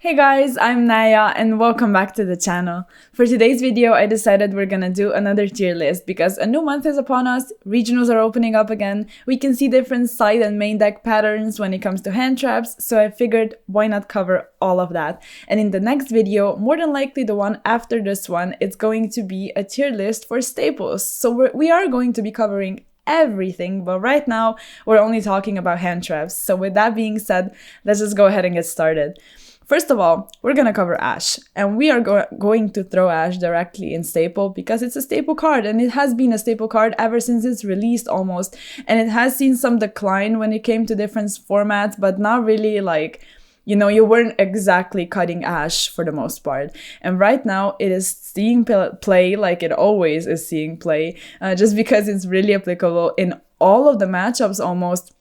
Hey guys, I'm Naya and welcome back to the channel. For today's video, I decided we're gonna do another tier list because a new month is upon us, regionals are opening up again, we can see different side and main deck patterns when it comes to hand traps, so I figured why not cover all of that. And in the next video, more than likely the one after this one, it's going to be a tier list for staples. So we are going to be covering everything, but right now we're only talking about hand traps. So with that being said, let's just go ahead and get started. First of all, we're gonna cover Ash, and we are going to throw Ash directly in Staple because it's a staple card, and it has been a staple card ever since it's released almost, and it has seen some decline when it came to different formats, but not really like, you weren't exactly cutting Ash for the most part. And right now, it is seeing play like it always is seeing play, just because it's really applicable in all of the matchups almost.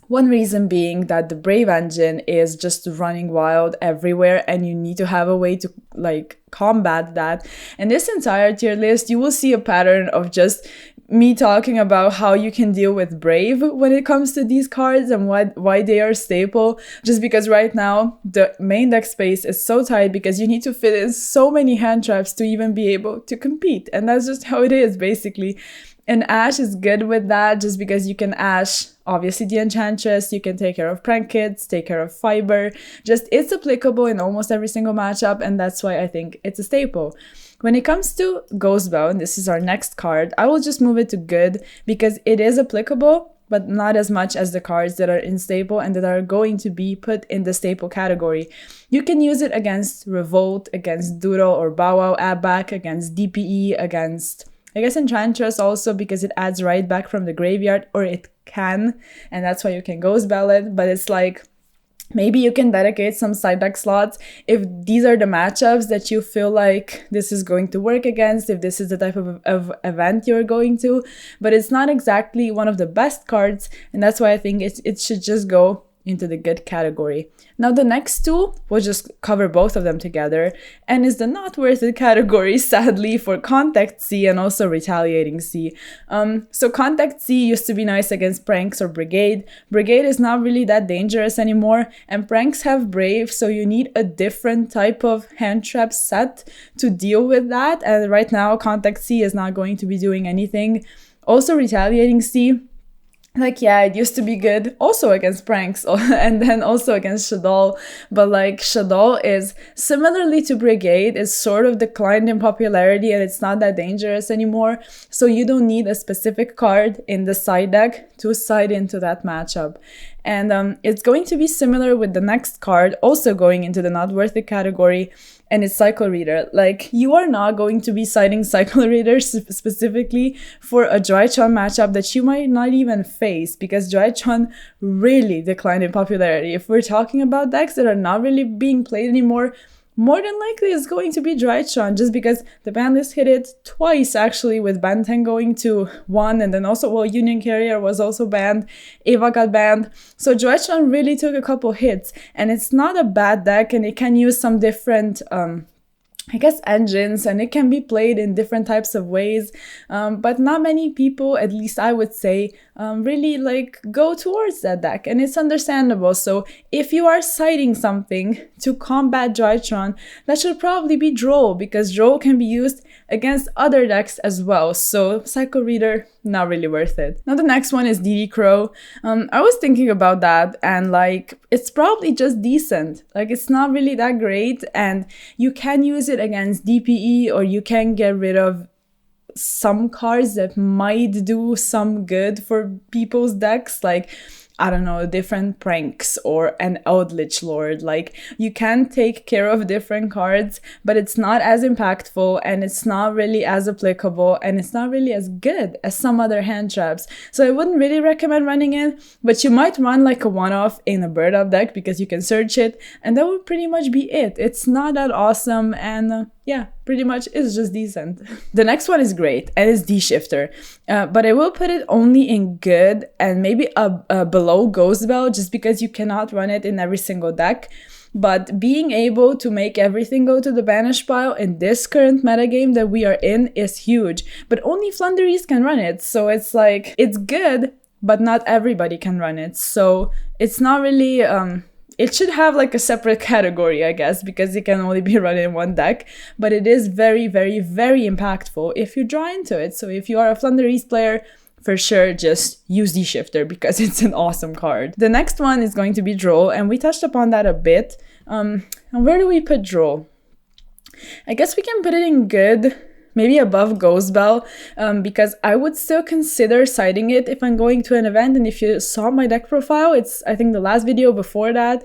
One reason being that the Brave engine is just running wild everywhere and you need to have a way to combat that. And this entire tier list, you will see a pattern of just me talking about how you can deal with Brave when it comes to these cards and why they are staple. Just because right now the main deck space is so tight because you need to fit in so many hand traps to even be able to compete. And that's just how it is basically. And Ash is good with that just because you can Ash, obviously the Enchantress, you can take care of Prank Kids, take care of Fiber. Just it's applicable in almost every single matchup, and that's why I think it's a staple. When it comes to Ghostbound, this is our next card, I will just move it to good because it is applicable, but not as much as the cards that are in staple and that are going to be put in the staple category. You can use it against Revolt, against Doodle or Bow Wow Abback, against DPE, against I guess Enchantress also because it adds right back from the graveyard, or it can, and that's why you can Ghost Ballad, but it's like, maybe you can dedicate some side deck slots if these are the matchups that you feel like this is going to work against, if this is the type of event you're going to, but it's not exactly one of the best cards, and that's why I think it should just go into the good category. Now the next two, we'll just cover both of them together, and is the not worth it category, sadly, for Contact C and also Retaliating C. So Contact C used to be nice against Pranks or Brigade. Brigade is not really that dangerous anymore, and Pranks have Brave, so you need a different type of hand trap set to deal with that, and right now Contact C is not going to be doing anything. Also Retaliating C, it used to be good also against Pranks and then also against Shaddoll, but Shaddoll is similarly to Brigade, is sort of declined in popularity and it's not that dangerous anymore, so you don't need a specific card in the side deck to side into that matchup. And it's going to be similar with the next card, also going into the not worth it category, and it's Cycle Reader. You are not going to be citing Cycle Reader specifically for a Drytron matchup that you might not even face, because Drytron really declined in popularity. If we're talking about decks that are not really being played anymore, more than likely it's going to be Drytron, just because the ban list hit it twice actually, with Ben 10 going to 1, and then also, Union Carrier was also banned, Ava got banned, so Drytron really took a couple hits, and it's not a bad deck, and it can use some different engines, and it can be played in different types of ways, but not many people, at least I would say, really go towards that deck, and it's understandable. So if you are citing something to combat Drytron, that should probably be Droll, because Droll can be used against other decks as well, so Cycle Reader, not really worth it. Now the next one is DD Crow. I was thinking about that, and it's probably just decent. It's not really that great, and you can use it against DPE, or you can get rid of some cards that might do some good for people's decks, I don't know, different Pranks or an Eldritch Lord. You can take care of different cards, but it's not as impactful, and it's not really as applicable, and it's not really as good as some other hand traps. So I wouldn't really recommend running it, but you might run a one-off in a Bird Up deck because you can search it, and that would pretty much be it. It's not that awesome, and pretty much it's just decent. The next one is great, and it's D-Shifter, but I will put it only in good and maybe below Ghost Bell, just because you cannot run it in every single deck. But being able to make everything go to the banish pile in this current metagame that we are in is huge, but only Flunderies can run it, so it's it's good, but not everybody can run it, so it's not really it should have like a separate category, I guess, because it can only be run in one deck, but it is very, very, very impactful if you draw into it. So if you are a Floowandereeze player, for sure, just use the Shifter because it's an awesome card. The next one is going to be Droll, and we touched upon that a bit. And where do we put Droll? I guess we can put it in good, maybe above Ghost Belle, because I would still consider siding it if I'm going to an event. And if you saw my deck profile, it's, I think, the last video before that,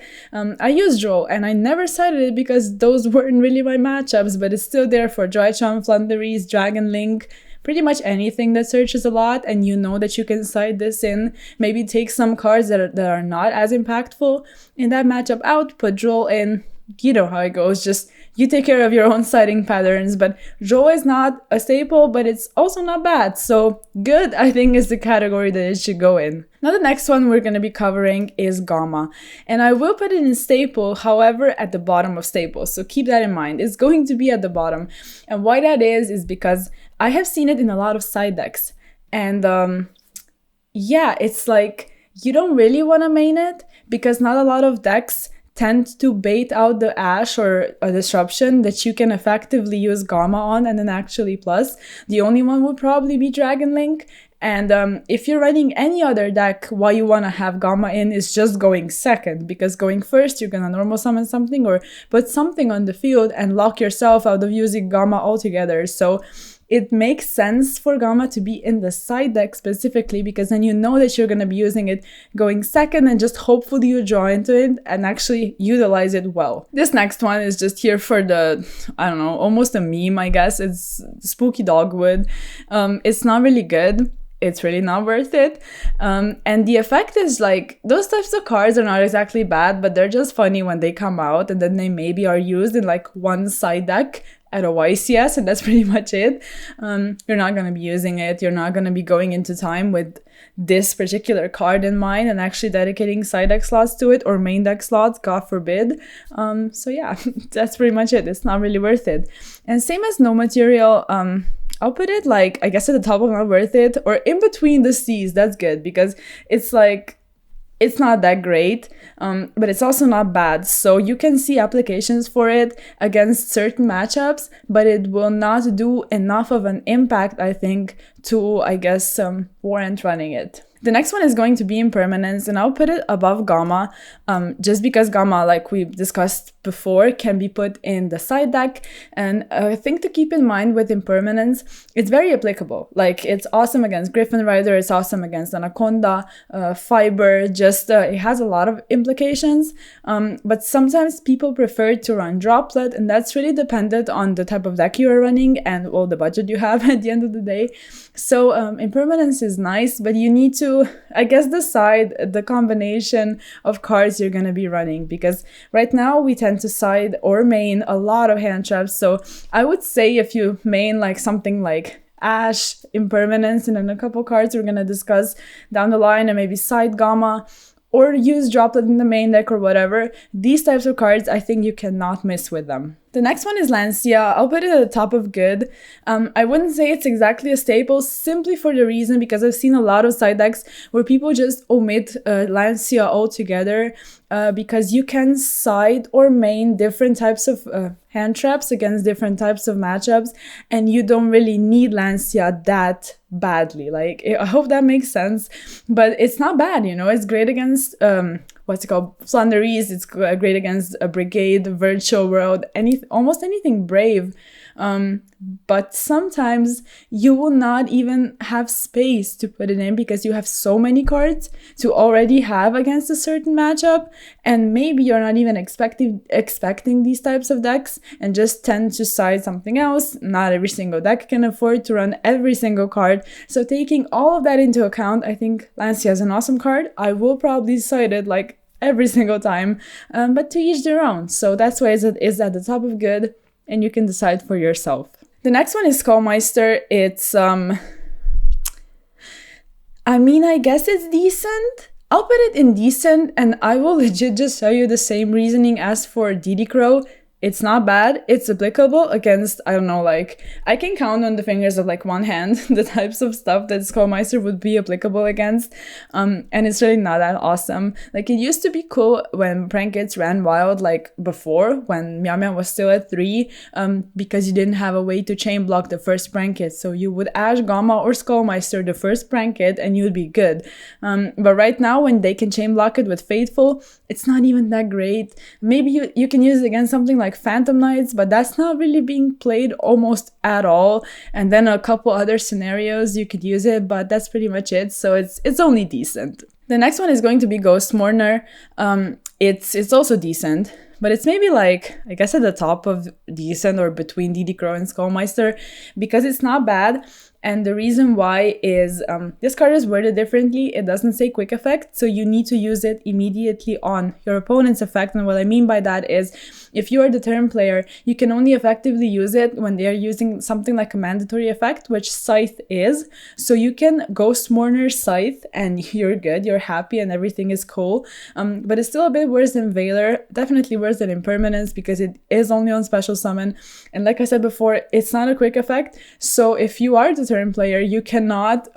I used Droll, and I never sided it because those weren't really my matchups, but it's still there for Joy-Con, Floowandereeze, Dragon Link, pretty much anything that searches a lot, and you know that you can side this in, maybe take some cards that are not as impactful in that matchup out, put Droll in. You know how it goes, just you take care of your own siding patterns. But Droll is not a staple, but it's also not bad, so good, I think, is the category that it should go in. Now the next one we're going to be covering is Gamma, and I will put it in staple, however at the bottom of staples, so keep that in mind. It's going to be at the bottom, and why that is because I have seen it in a lot of side decks, and yeah, it's like you don't really want to main it because not a lot of decks tend to bait out the Ash or a Disruption that you can effectively use Gamma on and then actually plus. The only one would probably be Dragon Link. And if you're running any other deck, why you want to have Gamma in is just going second, because going first, you're going to normal summon something or put something on the field and lock yourself out of using Gamma altogether. So it makes sense for Gamma to be in the side deck specifically, because then you know that you're going to be using it going second and just hopefully you draw into it and actually utilize it well. This next one is just here for the, I don't know, almost a meme, I guess. It's Spooky Dogwood. It's not really good. It's really not worth it. And the effect is like, those types of cards are not exactly bad, but they're just funny when they come out, and then they maybe are used in like one side deck at a YCS, and that's pretty much it. You're not going to be using it. You're not going to be going into time with this particular card in mind and actually dedicating side deck slots to it or main deck slots, God forbid. So yeah, that's pretty much it. It's not really worth it. And same as No Material, I'll put it like, I guess at the top of not worth it, or in between the C's. That's good, because it's like, it's not that great, but it's also not bad. So you can see applications for it against certain matchups, but it will not do enough of an impact, I think, to, I guess, warrant running it. The next one is going to be Impermanence, and I'll put it above Gamma, just because Gamma, like we discussed before, can be put in the side deck. And I think to keep in mind with Impermanence, it's very applicable. Like, it's awesome against Griffin Rider, it's awesome against Anaconda, Fiber, just it has a lot of implications. But sometimes people prefer to run Droplet, and that's really dependent on the type of deck you are running and, well, the budget you have at the end of the day. So Impermanence is nice, but you need to, I guess, decide the combination of cards you're going to be running, because right now we tend to side or main a lot of hand traps. So I would say if you main like something like Ash, Impermanence, and then a couple cards we're going to discuss down the line, and maybe side Gamma, or use Droplet in the main deck or whatever, these types of cards, I think you cannot miss with them. The next one is Lancia. I'll put it at the top of good. I wouldn't say it's exactly a staple, simply for the reason because I've seen a lot of side decks where people just omit Lancia altogether, because you can side or main different types of hand traps against different types of matchups, and you don't really need Lancia that badly. Like, I hope that makes sense, but it's not bad, you know. It's great against what's it called, Floowandereeze. It's great against a Brigade, Virtual World, almost anything Brave. But sometimes you will not even have space to put it in because you have so many cards to already have against a certain matchup, and maybe you're not even expecting these types of decks and just tend to side something else. Not every single deck can afford to run every single card. So taking all of that into account, I think Lancia is an awesome card. I will probably side it like every single time, but to each their own. So that's why it is at the top of good, and you can decide for yourself. The next one is Skullmeister. It's, I mean, I guess it's decent. I'll put it in decent, and I will legit just tell you the same reasoning as for DD Crow. it's not bad. It's applicable against, I don't know, like, I can count on the fingers of like one hand the types of stuff that Skullmeister would be applicable against. And it's really not that awesome. Like, it used to be cool when prank kits ran wild, like before, when Meow Meow was still at 3, because you didn't have a way to chain block the first prank kit. So you would Ash, Gamma, or Skullmeister the first prank kit and you'd be good. But right now, when they can chain block it with Fateful, it's not even that great. Maybe you can use it against something like Phantom Knights, but that's not really being played almost at all. And then a couple other scenarios you could use it, but that's pretty much it. So it's only decent. The next one is going to be Ghost Mourner. It's also decent, but it's maybe like, I guess, at the top of decent or between DD Crow and Skullmeister, because it's not bad. And the reason why is this card is worded differently. It doesn't say quick effect, so you need to use it immediately on your opponent's effect. And what I mean by that is, if you are the turn player, you can only effectively use it when they are using something like a mandatory effect, which Scythe is. So you can Ghost Mourner Scythe and you're good, you're happy, and everything is cool. But it's still a bit worse than Veiler, definitely worse than Impermanence, because it is only on special summon. And like I said before, it's not a quick effect. So if you are the turn player, you cannot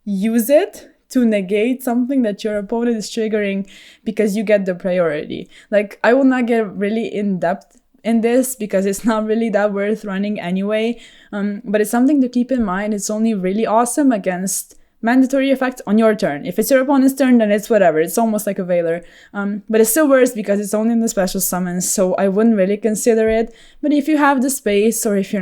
use it to negate something that your opponent is triggering because you get the priority. Like, I will not get really in depth in this because it's not really that worth running anyway, but it's something to keep in mind. It's only really awesome against mandatory effects on your turn. If it's your opponent's turn, then it's whatever. It's almost like a Veiler. But it's still worse because it's only in the special summons, so I wouldn't really consider it. But if you have the space, or if you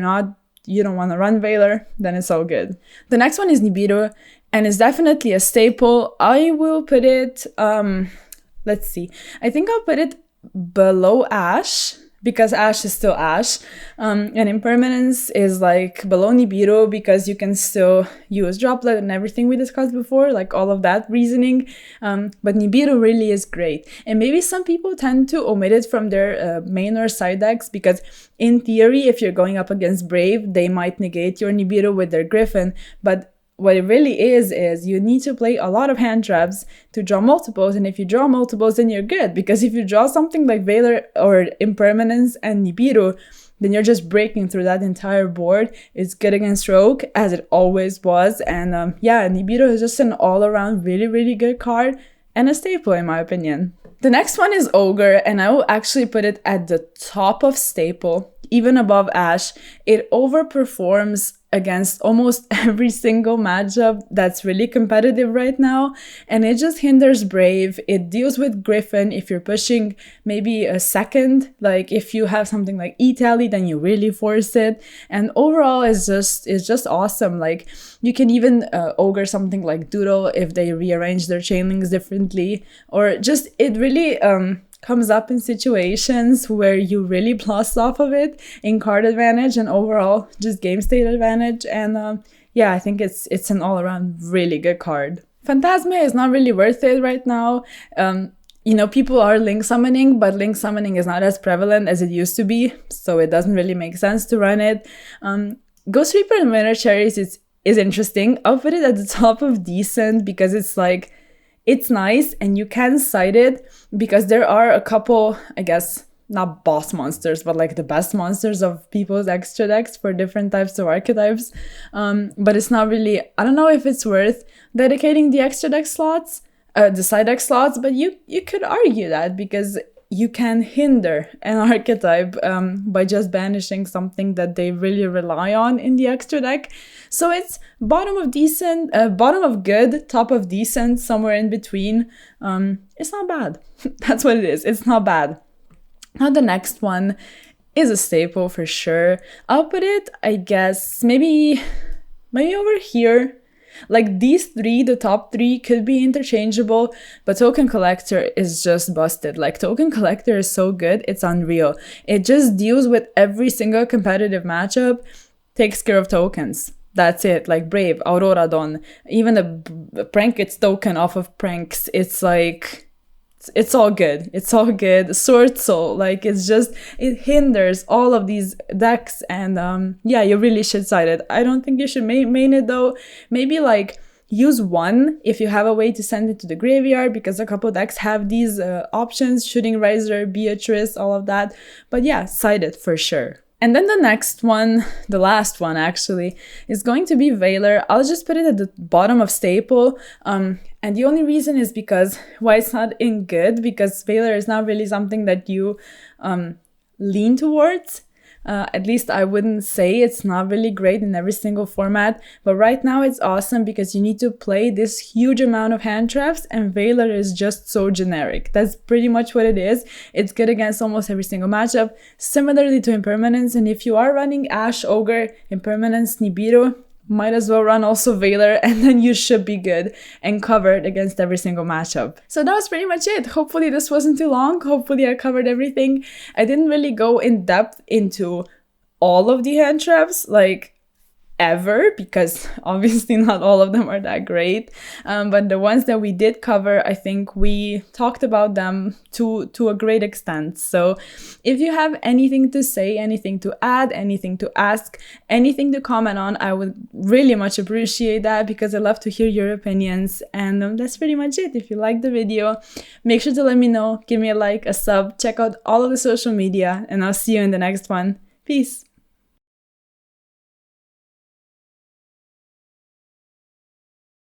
don't want to run Veiler, then it's all good. The next one is Nibiru, and it's definitely a staple. I will put it, let's see. I think I'll put it below Ash, because Ash is still Ash. And Impermanence is like below Nibiru because you can still use Droplet and everything we discussed before, like all of that reasoning. But Nibiru really is great. And maybe some people tend to omit it from their main or side decks because in theory, if you're going up against Brave, they might negate your Nibiru with their Griffin. But what it really is you need to play a lot of hand traps to draw multiples, and if you draw multiples, then you're good, because if you draw something like Veiler or Impermanence and Nibiru, then you're just breaking through that entire board. It's good against Rogue, as it always was, and yeah, Nibiru is just an all-around really, really good card, and a staple in my opinion. The next one is Ogre, and I will actually put it at the top of staple, even above Ash. It overperforms against almost every single matchup that's really competitive right now, and it just hinders Brave. It deals with Griffin if you're pushing maybe a second, like if you have something like E-Tally, then you really force it, and overall it's just awesome. Like, you can even Ogre something like Doodle if they rearrange their chain links differently, or just it really comes up in situations where you really plus off of it in card advantage and overall just game state advantage. And yeah, I think it's an all-around really good card. Phantasma is not really worth it right now. You know, people are link summoning, but link summoning is not as prevalent as it used to be, so it doesn't really make sense to run it. Ghost Reaper and Winter Cherries is interesting. I'll put it at the top of decent because it's like, it's nice and you can cite it because there are a couple, I guess, not boss monsters, but like the best monsters of people's extra decks for different types of archetypes. But it's not really, I don't know if it's worth dedicating the extra deck slots, the side deck slots, but you could argue that because you can hinder an archetype by just banishing something that they really rely on in the extra deck. So it's bottom of decent, bottom of good, top of decent, somewhere in between. It's not bad. That's what it is. It's not bad. Now the next one is a staple for sure. I'll put it, I guess, maybe over here. Like these three, the top three could be interchangeable, but Token Collector is just busted. Like Token Collector is so good, it's unreal. It just deals with every single competitive matchup, takes care of tokens. That's it. Like Brave, Aurora Dawn, even the Prank Kits token off of Pranks. It's like, it's all good. It's all good. Sword Soul, like it's just, it hinders all of these decks, and yeah, you really should side it. I don't think you should main it though. Maybe like use one if you have a way to send it to the graveyard, because a couple decks have these options, Shooting Riser, Beatrice, all of that. But yeah, side it for sure. And then the next one, the last one actually, is going to be Veiler. I'll just put it at the bottom of Staple. And the only reason is because why it's not in good, because Veiler is not really something that you lean towards. At least I wouldn't say it's not really great in every single format, but right now it's awesome because you need to play this huge amount of hand traps, and Veiler is just so generic. That's pretty much what it is. It's good against almost every single matchup, similarly to Impermanence, and if you are running Ash, Ogre, Impermanence, Nibiru, might as well run also Veiler, and then you should be good and covered against every single matchup. So that was pretty much it. Hopefully this wasn't too long. Hopefully I covered everything. I didn't really go in depth into all of the hand traps, like ever, because obviously not all of them are that great. But the ones that we did cover, I think we talked about them to a great extent. So if you have anything to say, anything to add, anything to ask, anything to comment on, I would really much appreciate that, because I love to hear your opinions. And that's pretty much it. If you liked the video, make sure to let me know, give me a like, a sub, check out all of the social media, and I'll see you in the next one. Peace.